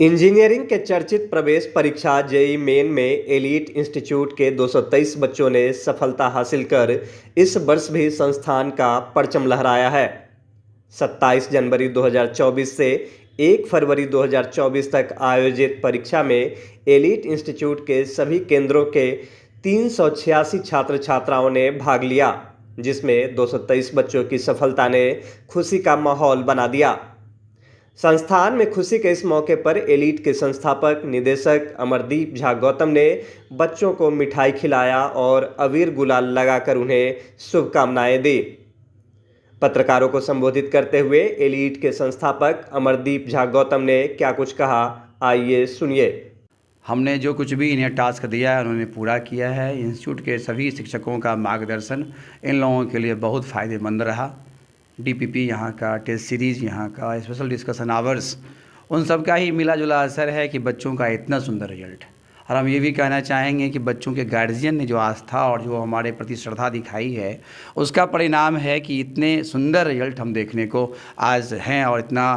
Engineering के चर्चित प्रवेश परीक्षा जेईई मेन में एलीट इंस्टीट्यूट के 223 बच्चों ने सफलता हासिल कर इस वर्ष भी संस्थान का परचम लहराया है। 27 जनवरी 2024 से 1 फरवरी 2024 तक आयोजित परीक्षा में एलीट इंस्टीट्यूट के सभी केंद्रों के 386 छात्र छात्राओं ने भाग लिया, जिसमें 223 बच्चों की सफलता ने खुशी का माहौल बना दिया। संस्थान में खुशी के इस मौके पर एलीट के संस्थापक निदेशक अमरदीप झा गौतम ने बच्चों को मिठाई खिलाया और अबीर गुलाल लगाकर उन्हें शुभकामनाएं दी। पत्रकारों को संबोधित करते हुए एलीट के संस्थापक अमरदीप झा गौतम ने क्या कुछ कहा, आइए सुनिए। हमने जो कुछ भी इन्हें टास्क दिया है उन्होंने पूरा किया है। इंस्टीट्यूट के सभी शिक्षकों का मार्गदर्शन इन लोगों के लिए बहुत फ़ायदेमंद रहा। डीपीपी यहाँ का, टेस्ट सीरीज़ यहाँ का, स्पेशल डिस्कशन आवर्स, उन सब का ही मिला जुला असर है कि बच्चों का इतना सुंदर रिजल्ट। और हम ये भी कहना चाहेंगे कि बच्चों के गार्जियन ने जो आस्था और जो हमारे प्रति श्रद्धा दिखाई है, उसका परिणाम है कि इतने सुंदर रिजल्ट हम देखने को आज हैं और इतना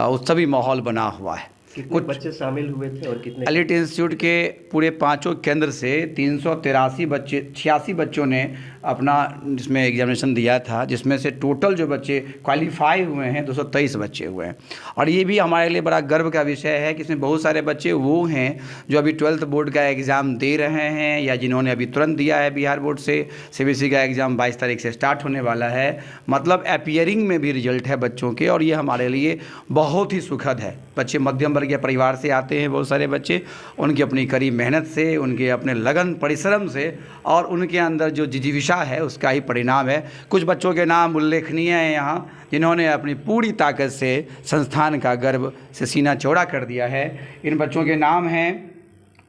उत्सवी माहौल बना हुआ है। कितने बच्चे शामिल हुए थे और कितने? एलीट इंस्टीट्यूट के पूरे 5 केंद्र से 86 बच्चों ने अपना इसमें एग्जामिनेशन दिया था, जिसमें से टोटल जो बच्चे क्वालिफाई हुए हैं 223 बच्चे हुए हैं। और ये भी हमारे लिए बड़ा गर्व का विषय है कि इसमें बहुत सारे बच्चे वो हैं जो अभी 12th बोर्ड का एग्ज़ाम दे रहे हैं या जिन्होंने अभी तुरंत दिया है बिहार बोर्ड से। सीबीएसई का एग्ज़ाम 22 तारीख से स्टार्ट होने वाला है। मतलब अपीयरिंग में भी रिजल्ट है बच्चों के, और ये हमारे लिए बहुत ही सुखद है। बच्चे मध्यम वर्गीय परिवार से आते हैं, बहुत सारे बच्चे, उनकी अपनी कड़ी मेहनत से, उनके अपने लगन परिश्रम से और उनके अंदर जो जिजीविषा है उसका ही परिणाम है। कुछ बच्चों के नाम उल्लेखनीय हैं यहाँ, जिन्होंने अपनी पूरी ताकत से संस्थान का गर्व से सीना चौड़ा कर दिया है। इन बच्चों के नाम हैं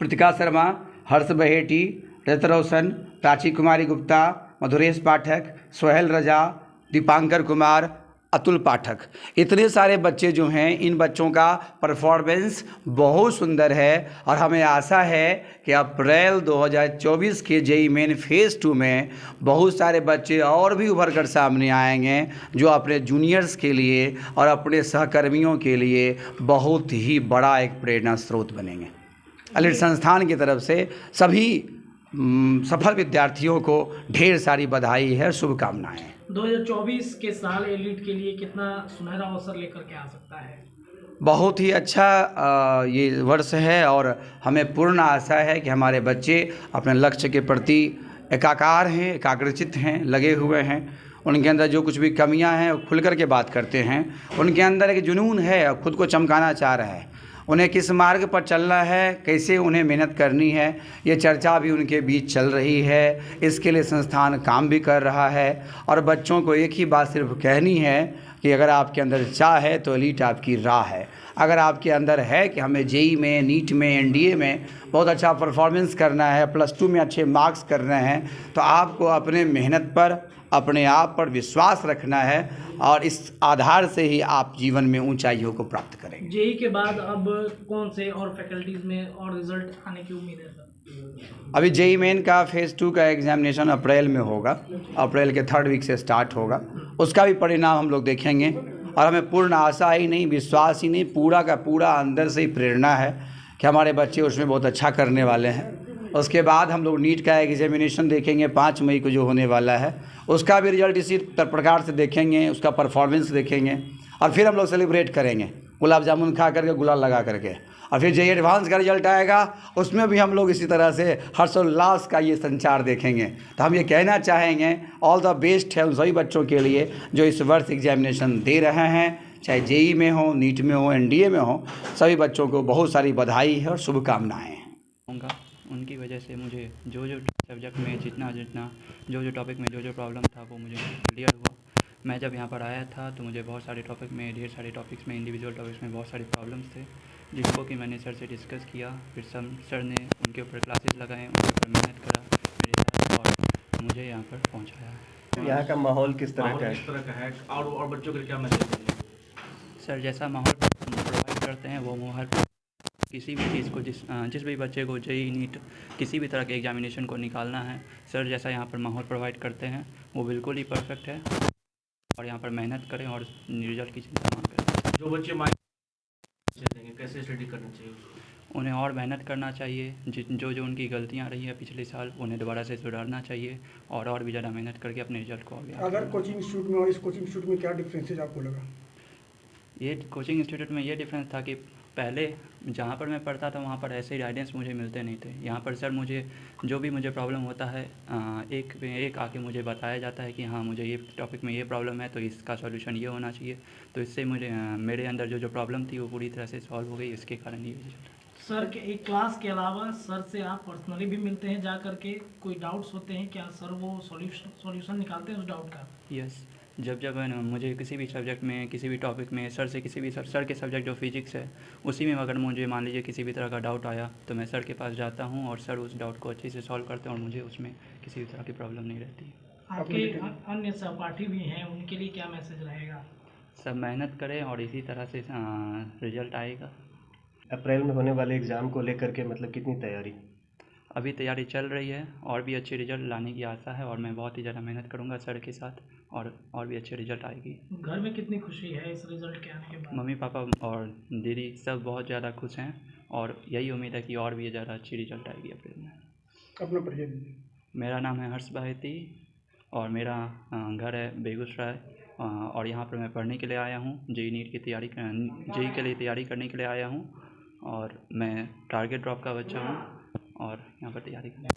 प्रतिका शर्मा, हर्ष बहेटी, रजत रोशन, प्राची कुमारी गुप्ता, मधुरेश पाठक, सोहेल रजा, दीपांकर कुमार, अतुल पाठक। इतने सारे बच्चे जो हैं, इन बच्चों का परफॉर्मेंस बहुत सुंदर है और हमें आशा है कि अप्रैल 2024 के जेईई मेन फेज़ 2 में बहुत सारे बच्चे और भी उभर कर सामने आएंगे, जो अपने जूनियर्स के लिए और अपने सहकर्मियों के लिए बहुत ही बड़ा एक प्रेरणा स्रोत बनेंगे। एलीट संस्थान की तरफ से सभी सफल विद्यार्थियों को ढेर सारी बधाई है, शुभकामनाएँ। 2024 के साल एलीट के लिए कितना सुनहरा अवसर लेकर के आ सकता है? बहुत ही अच्छा ये वर्ष है और हमें पूर्ण आशा है कि हमारे बच्चे अपने लक्ष्य के प्रति एकाकार हैं, एकाग्रचित हैं, लगे हुए हैं। उनके अंदर जो कुछ भी कमियां हैं वो खुल कर के बात करते हैं। उनके अंदर एक जुनून है और ख़ुद को चमकाना चाह रहा है। उन्हें किस मार्ग पर चलना है, कैसे उन्हें मेहनत करनी है, ये चर्चा भी उनके बीच चल रही है। इसके लिए संस्थान काम भी कर रहा है और बच्चों को एक ही बात सिर्फ कहनी है कि अगर आपके अंदर चाह है तो एलीट आपकी राह है। अगर आपके अंदर है कि हमें जेईई में, नीट में, एनडीए में बहुत अच्छा परफॉर्मेंस करना है, +2 में अच्छे मार्क्स करने हैं, तो आपको अपने मेहनत पर, अपने आप पर विश्वास रखना है और इस आधार से ही आप जीवन में ऊंचाइयों को प्राप्त करेंगे। जेईई के बाद अब कौन से और फैकल्टीज़ में और रिजल्ट आने की उम्मीद है सर? अभी जेईई मेन का फेज़ 2 का एग्जामिनेशन अप्रैल में होगा, अप्रैल के 3rd वीक से स्टार्ट होगा। उसका भी परिणाम हम लोग देखेंगे और हमें पूर्ण आशा ही नहीं, विश्वास ही नहीं, पूरा का पूरा अंदर से ही प्रेरणा है कि हमारे बच्चे उसमें बहुत अच्छा करने वाले हैं। उसके बाद हम लोग नीट का एग्जामिनेशन देखेंगे 5 मई को जो होने वाला है, उसका भी रिजल्ट इसी प्रकार से देखेंगे, उसका परफॉर्मेंस देखेंगे और फिर हम लोग सेलिब्रेट करेंगे गुलाब जामुन खा करके, गुलाल लगा करके। और फिर जेईई एडवांस का रिजल्ट आएगा, उसमें भी हम लोग इसी तरह से हर्षोल्लास का ये संचार देखेंगे। तो हम ये कहना चाहेंगे ऑल द बेस्ट है उन सभी बच्चों के लिए जो इस वर्ष एग्जामिनेशन दे रहे हैं, चाहे जेईई में हो, नीट में हो, एनडीए में हो। सभी बच्चों को बहुत सारी बधाई है और शुभकामनाएँ। उनकी वजह से मुझे जो सब्जेक्ट में जितना जो टॉपिक में जो प्रॉब्लम था वो मुझे क्लियर हुआ। मैं जब यहाँ पर आया था तो मुझे बहुत सारे टॉपिक में, ढेर सारे टॉपिक्स में, इंडिविजुअल टॉपिक्स में बहुत सारे प्रॉब्लम्स थे, जिसको कि मैंने सर से डिस्कस किया। फिर सर ने उनके ऊपर क्लासेस लगाए, उनके ऊपर मेहनत करा मेरे साथ और मुझे यहाँ पर पहुँचाया। यहाँ का माहौल किस तरह का है और बच्चों के लिए क्या मैसेज देंगे? सर जैसा माहौल प्रोवाइड करते हैं वो माहौल किसी भी चीज़ को जिस भी बच्चे को जेईई, नीट, किसी भी तरह के एग्जामिनेशन को निकालना है, सर जैसा यहाँ पर माहौल प्रोवाइड करते हैं वो बिल्कुल ही परफेक्ट है। और यहाँ पर मेहनत करें और रिजल्ट की चिंता ना करें। जो बच्चे कैसे स्टडी करना चाहिए? उन्हें और मेहनत करना चाहिए, जो जो उनकी गलतियाँ रही है पिछले साल उन्हें दोबारा से सुधारना चाहिए और भी ज़्यादा मेहनत करके अपने रिजल्ट को आगे अगर कोचिंग इंस्टीट्यूट में और इस कोचिंग इंस्टीट्यूट में क्या डिफरेंसेज आपको लगा? ये कोचिंग इंस्टीट्यूट में ये डिफरेंस था कि पहले जहाँ पर मैं पढ़ता था वहाँ पर ऐसे गाइडेंस मुझे मिलते नहीं थे। यहाँ पर सर मुझे जो भी मुझे प्रॉब्लम होता है एक आके मुझे बताया जाता है कि हाँ मुझे ये टॉपिक में ये प्रॉब्लम है तो इसका सॉल्यूशन ये होना चाहिए। तो इससे मुझे मेरे अंदर जो प्रॉब्लम थी वो पूरी तरह से सॉल्व हो गई, इसके कारण ये रिजल्ट। सर के एक क्लास के अलावा सर से आप पर्सनली भी मिलते हैं जा करके, कोई डाउट्स होते हैं क्या सर वो सॉल्यूशन निकालते हैं उस डाउट का? यस, जब मुझे किसी भी सब्जेक्ट में किसी भी टॉपिक में सर से किसी भी सर के सब्जेक्ट जो फिजिक्स है उसी में अगर मुझे मान लीजिए किसी भी तरह का डाउट आया तो मैं सर के पास जाता हूँ और सर उस डाउट को अच्छे से सॉल्व करते हैं और मुझे उसमें किसी भी तरह की प्रॉब्लम नहीं रहती। आपके अन्य सहपाठी भी हैं, उनके लिए क्या मैसेज रहेगा? सब मेहनत करें और इसी तरह से रिजल्ट आएगा। अप्रैल में होने वाले एग्ज़ाम को लेकर के मतलब कितनी तैयारी? अभी तैयारी चल रही है और भी अच्छे रिजल्ट लाने की आशा है और मैं बहुत ही ज़्यादा मेहनत करूँगा सर के साथ और भी अच्छे रिजल्ट आएगी। घर में कितनी खुशी है इस रिजल्ट के आने के बाद? मम्मी पापा और दीदी सब बहुत ज़्यादा खुश हैं और यही उम्मीद है कि और भी ज़्यादा अच्छी रिजल्ट आएगी अप्रैल में। अपना परिचय दीजिए। मेरा नाम है हर्ष भायती और मेरा घर है बेगूसराय और यहाँ पर मैं पढ़ने के लिए आया हूँ। जेई के लिए तैयारी करने के लिए आया हूँ और मैं टारगेट ड्रॉप का बच्चा हूँ और यहाँ पर तैयारी करने